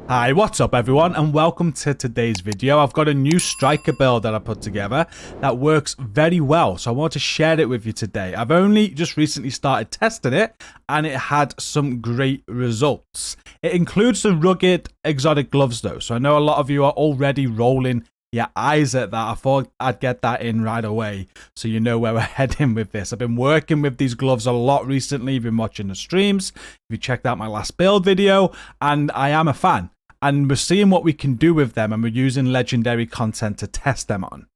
Hi, what's up everyone, and welcome to today's video. I've got a new striker build that I put together that works very well, so I want to share it with you today. I've only just recently started testing it, and it had some great results. It includes the rugged exotic gloves though, so I know a lot of you are already rolling your eyes at that. I thought I'd get that in right away so you know where we're heading with this. I've been working with these gloves a lot recently. You've been watching the streams, if you checked out my last build video, and I am a fan. And we're seeing what we can do with them, and we're using legendary content to test them on.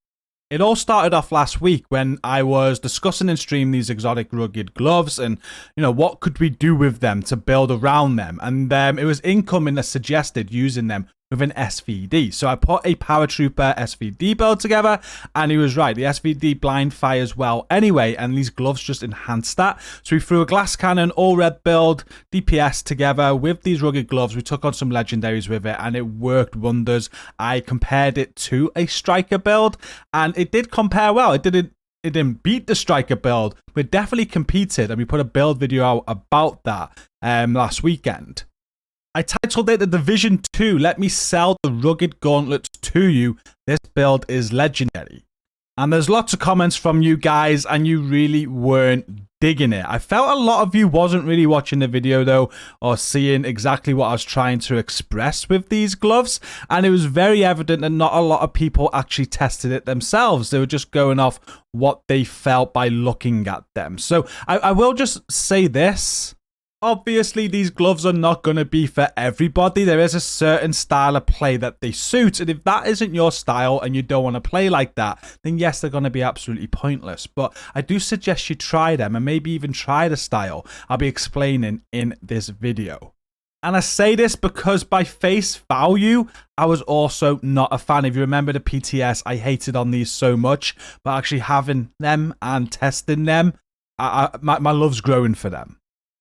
It all started off last week when I was discussing in stream these exotic rugged gloves and, what could we do with them to build around them. And it was incoming that suggested using them with an SVD. So I put a Paratrooper SVD build together, and he was right. The SVD blind fires well anyway, and these gloves just enhanced that. So we threw a glass cannon, all red build, DPS together with these rugged gloves. We took on some legendaries with it, and it worked wonders. I compared it to a striker build, and it did compare well. It didn't beat the striker build, but it definitely competed, and we put a build video out about that last weekend. I titled it The Division 2, Let Me Sell the Rugged Gauntlets to You. This build is legendary. And there's lots of comments from you guys, and you really weren't digging it. I felt a lot of you wasn't really watching the video though, or seeing exactly what I was trying to express with these gloves. And it was very evident that not a lot of people actually tested it themselves. They were just going off what they felt by looking at them. So I will just say this. Obviously, these gloves are not going to be for everybody. There is a certain style of play that they suit. And if that isn't your style and you don't want to play like that, then yes, they're going to be absolutely pointless. But I do suggest you try them and maybe even try the style I'll be explaining in this video. And I say this because by face value, I was also not a fan. If you remember the PTS, I hated on these so much. But actually having them and testing them, my love's growing for them.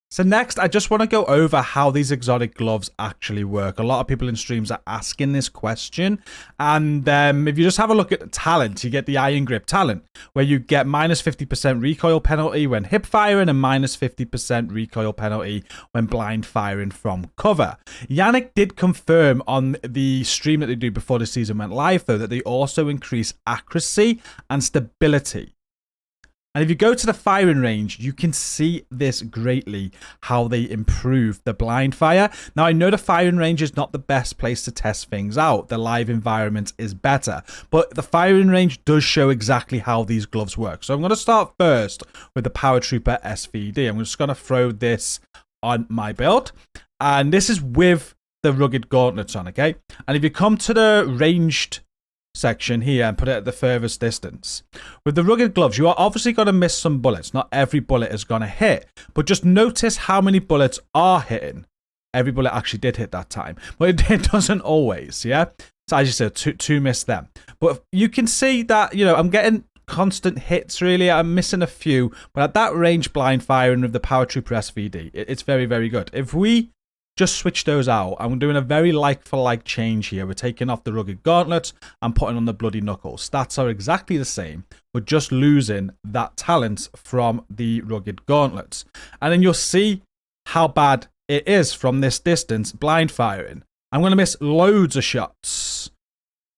So next, I just want to go over how these exotic gloves actually work. A lot of people in streams are asking this question. And if you just have a look at the talent, you get the Iron Grip talent, where you get minus 50% recoil penalty when hip firing and minus 50% recoil penalty when blind firing from cover. Yannick did confirm on the stream that they do before the season went live, though, that they also increase accuracy and stability. And if you go to the firing range, you can see this greatly, how they improve the blind fire. Now, I know the firing range is not the best place to test things out. The live environment is better. But the firing range does show exactly how these gloves work. So I'm going to start first with the Paratrooper SVD. I'm just going to throw this on my build. And this is with the Rugged Gauntlets on, okay? And if you come to the ranged section here and put it at the furthest distance. With the rugged gloves, you are obviously going to miss some bullets. Not every bullet is going to hit, but just notice how many bullets are hitting. Every bullet actually did hit that time, but it doesn't always, yeah? So as you said, two missed them. But you can see that, I'm getting constant hits really. I'm missing a few, but at that range blind firing with the Paratrooper SVD, it's very, very good. If we just switch those out. I'm doing a very like-for-like change here. We're taking off the Rugged Gauntlets and putting on the Bloody Knuckles. Stats are exactly the same. We're just losing that talent from the Rugged Gauntlets. And then you'll see how bad it is from this distance, blind firing. I'm going to miss loads of shots.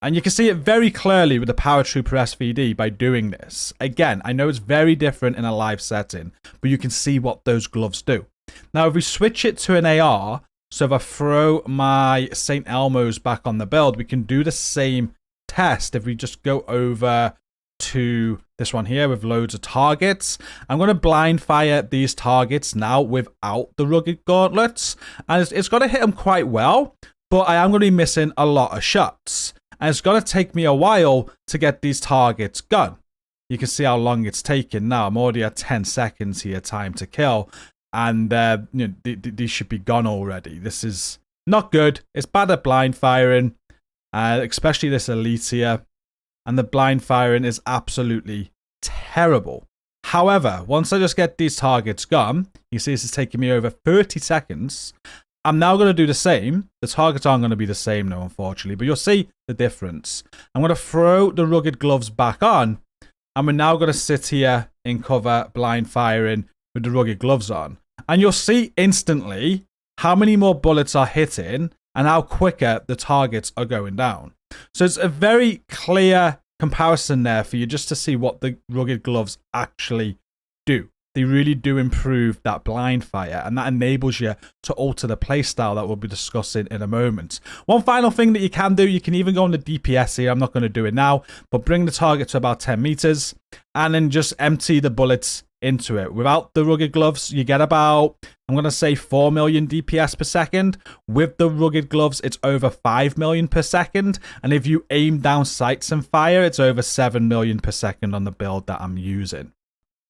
And you can see it very clearly with the Paratrooper SVD by doing this. Again, I know it's very different in a live setting, but you can see what those gloves do. Now, if we switch it to an AR, so if I throw my St. Elmo's back on the build, we can do the same test. If we just go over to this one here with loads of targets, I'm going to blind fire these targets now without the Rugged Gauntlets. And it's going to hit them quite well, but I am going to be missing a lot of shots. And it's going to take me a while to get these targets gone. You can see how long it's taking now. I'm already at 10 seconds here, time to kill. And these should be gone already. This is not good. It's bad at blind firing, especially this elite here. And the blind firing is absolutely terrible. However, once I just get these targets gone, you see this is taking me over 30 seconds. I'm now going to do the same. The targets aren't going to be the same though, unfortunately, but you'll see the difference. I'm going to throw the rugged gloves back on, and we're now going to sit here in cover, blind firing with the rugged gloves on. And you'll see instantly how many more bullets are hitting and how quicker the targets are going down. So it's a very clear comparison there for you just to see what the rugged gloves actually do. They really do improve that blind fire, and that enables you to alter the playstyle that we'll be discussing in a moment. One final thing that you can do, you can even go on the DPS here. I'm not going to do it now, but bring the target to about 10 meters and then just empty the bullets into it. Without the rugged gloves, you get about, I'm going to say 4 million DPS per second. With the rugged gloves, it's over 5 million per second. And if you aim down sights and fire, it's over 7 million per second on the build that I'm using.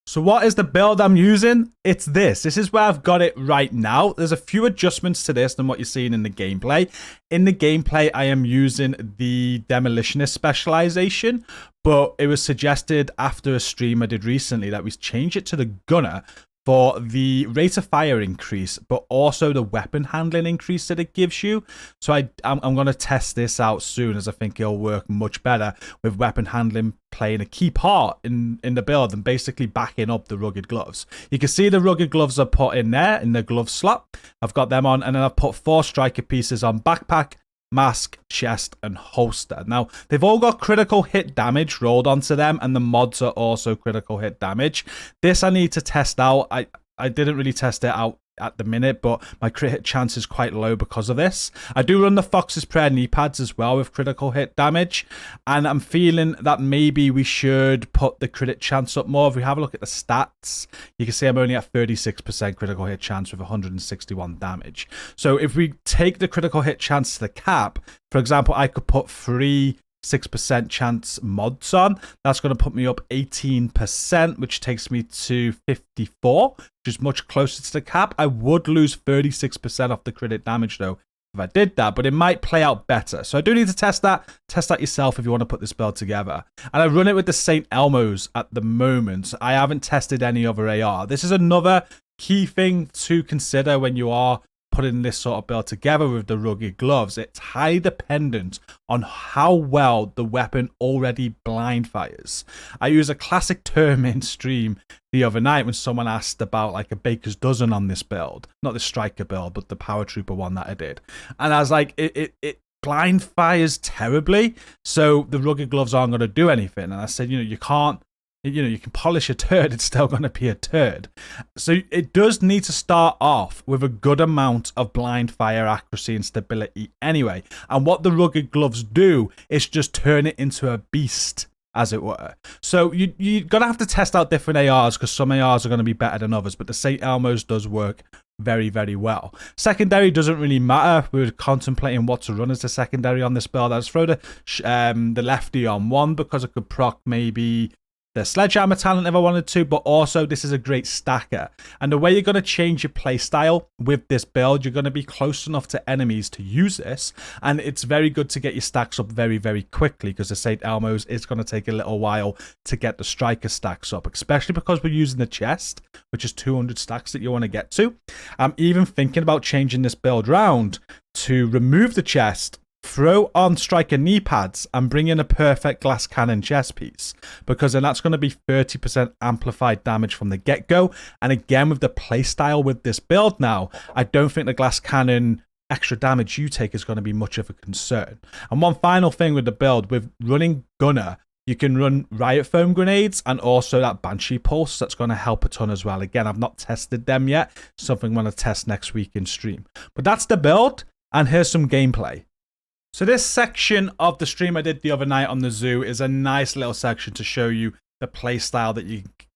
So what is the build I'm using? It's this. This is where I've got it right now. There's a few adjustments to this than what you're seeing in the gameplay. In the gameplay, I am using the Demolitionist specialization, but it was suggested after a stream I did recently that we change it to the Gunner for the rate of fire increase, but also the weapon handling increase that it gives you. So I'm going to test this out soon, as I think it'll work much better with weapon handling playing a key part in the build and basically backing up the rugged gloves. You can see the rugged gloves are put in there in the glove slot. I've got them on, and then I've put 4 striker pieces on backpack, mask, chest, and holster. Now, they've all got critical hit damage rolled onto them, and the mods are also critical hit damage. This I need to test out. I didn't really test it out at the minute, but my crit hit chance is quite low because of this. I do run the Fox's Prayer knee pads as well with critical hit damage, and I'm feeling that maybe we should put the crit chance up more. If we have a look at the stats, you can see I'm only at 36% critical hit chance with 161 damage. So if we take the critical hit chance to the cap, for example, I could put 6% chance mods on. That's going to put me up 18%, which takes me to 54, which is much closer to the cap. I would lose 36% off the crit damage though if I did that, but it might play out better. So I do need to test that. Test that yourself if you want to put this build together. And I run it with the St. Elmos at the moment. I haven't tested any other AR. This is another key thing to consider when you are putting this sort of build together with the rugged gloves. It's highly dependent on how well the weapon already blind fires. I use a classic term in stream the other night when someone asked about like a baker's dozen on this build, not the striker build, but the power trooper one that I did, and I was like, it blind fires terribly, so the rugged gloves aren't going to do anything. And I said, you can't. You can polish a turd, it's still going to be a turd. So it does need to start off with a good amount of blind fire accuracy and stability anyway. And what the rugged gloves do is just turn it into a beast, as it were. So you're going to have to test out different ARs, because some ARs are going to be better than others, but the St. Elmo's does work very, very well. Secondary doesn't really matter. We were contemplating what to run as the secondary on this build. I just throw the lefty on one because it could proc maybe the sledgehammer talent if I wanted to, but also this is a great stacker. And the way you're going to change your playstyle with this build, you're going to be close enough to enemies to use this, and it's very good to get your stacks up very, very quickly, because the St. Elmo's is going to take a little while to get the striker stacks up, especially because we're using the chest, which is 200 stacks that you want to get to. I'm even thinking about changing this build round to remove the chest, throw on striker knee pads, and bring in a perfect glass cannon chest piece, because then that's going to be 30% amplified damage from the get-go. And again, with the playstyle with this build now, I don't think the glass cannon extra damage you take is going to be much of a concern. And one final thing with the build, with running Gunner, you can run riot foam grenades and also that banshee pulse. That's going to help a ton as well. Again, I've not tested them yet, something I'm going to test next week in stream. But that's the build, and here's some gameplay. So this section of the stream I did the other night on the zoo is a nice little section to show you the playstyle that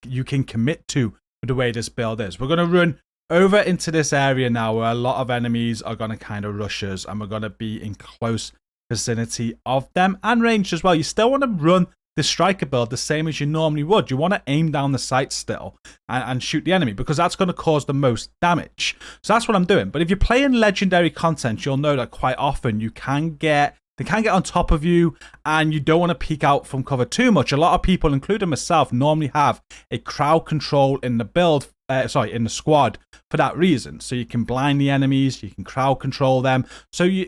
you can commit to with the way this build is. We're going to run over into this area now where a lot of enemies are going to kind of rush us, and we're going to be in close vicinity of them and range as well. You still want to run the striker build the same as you normally would. You want to aim down the sight still and shoot the enemy, because that's going to cause the most damage. So that's what I'm doing. But if you're playing legendary content, you'll know that quite often they can get on top of you, and you don't want to peek out from cover too much. A lot of people, including myself, normally have a crowd control in the build, in the squad, for that reason. So you can blind the enemies, you can crowd control them, so you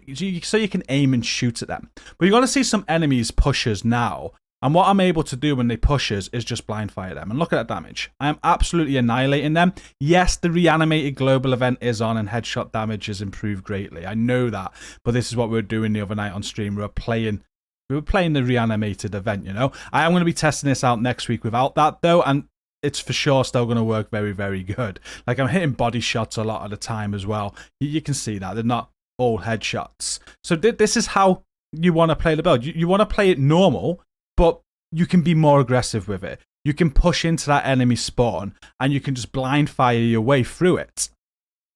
can aim and shoot at them. But you're going to see some enemies push us now. And what I'm able to do when they push us is just blind fire them. And look at that damage. I am absolutely annihilating them. Yes, the reanimated global event is on and headshot damage has improved greatly. I know that. But this is what we were doing the other night on stream. We were playing the reanimated event, you know. I am going to be testing this out next week without that, though. And it's for sure still going to work very, very good. Like, I'm hitting body shots a lot of the time as well. You can see that. They're not all headshots. So this is how you want to play the build. You want to play it normal, but you can be more aggressive with it. You can push into that enemy spawn, and you can just blind fire your way through it.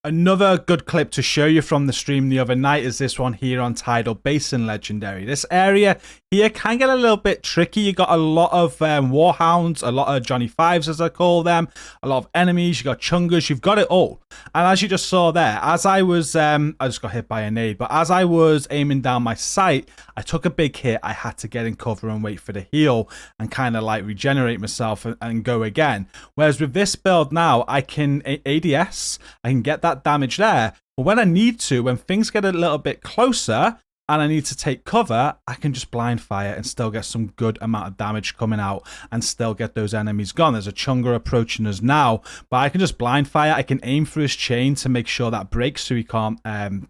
Another good clip to show you from the stream the other night is this one here on Tidal Basin Legendary. This area here can get a little bit tricky. You got a lot of Warhounds, a lot of Johnny Fives as I call them, a lot of enemies, you got Chungas, you've got it all. And as you just saw there, as I was, I just got hit by a nade, but as I was aiming down my sight, I took a big hit. I had to get in cover and wait for the heal and kind of like regenerate myself and go again. Whereas with this build now, I can ADS, I can get that damage there, but when I need to, when things get a little bit closer and I need to take cover, I can just blind fire and still get some good amount of damage coming out and still get those enemies gone. There's a Chunga approaching us now, but I can just blind fire. I can aim for his chain to make sure that breaks so he can't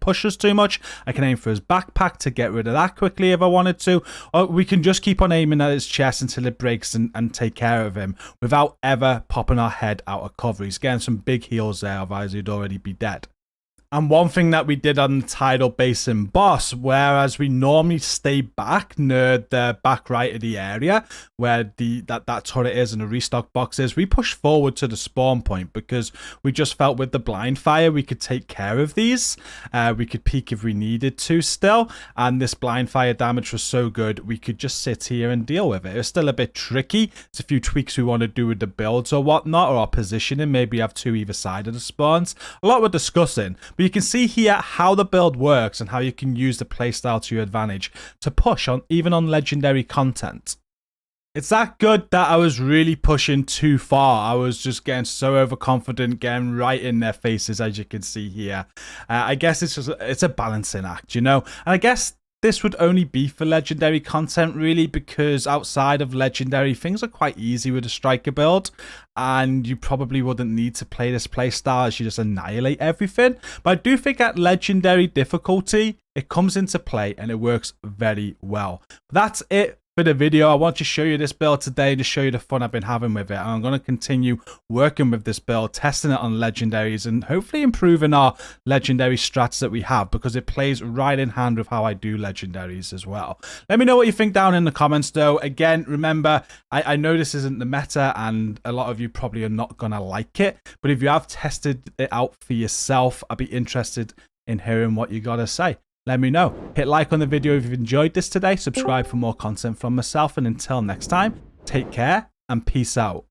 push us too much. I can aim for his backpack to get rid of that quickly if I wanted to. Or we can just keep on aiming at his chest until it breaks and take care of him without ever popping our head out of cover. He's getting some big heals there, otherwise he'd already be dead. And one thing that we did on the Tidal Basin boss, whereas we normally stay back near the back right of the area where that turret is and the restock box is, we pushed forward to the spawn point because we just felt with the blind fire we could take care of these. We could peek if we needed to still, and this blind fire damage was so good we could just sit here and deal with it. It was still a bit tricky. There's a few tweaks we want to do with the builds or whatnot, or our positioning. Maybe have two either side of the spawns. A lot we're discussing. But you can see here how the build works and how you can use the playstyle to your advantage to push on even on legendary content. It's that good that I was really pushing too far. I was just getting so overconfident, getting right in their faces, as you can see here. I guess it's a balancing act, you know? And I guess this would only be for legendary content, really, because outside of legendary, things are quite easy with a striker build, and you probably wouldn't need to play this playstyle as you just annihilate everything. But I do think at legendary difficulty, it comes into play and it works very well. That's it for the video. I want to show you this build today to show you the fun I've been having with it. And I'm going to continue working with this build, testing it on legendaries and hopefully improving our legendary strats that we have, because it plays right in hand with how I do legendaries as well. Let me know what you think down in the comments though. Again, remember, I know this isn't the meta and a lot of you probably are not going to like it, but if you have tested it out for yourself, I'd be interested in hearing what you got to say. Let me know. Hit like on the video if you've enjoyed this today. Subscribe for more content from myself. And until next time, take care and peace out.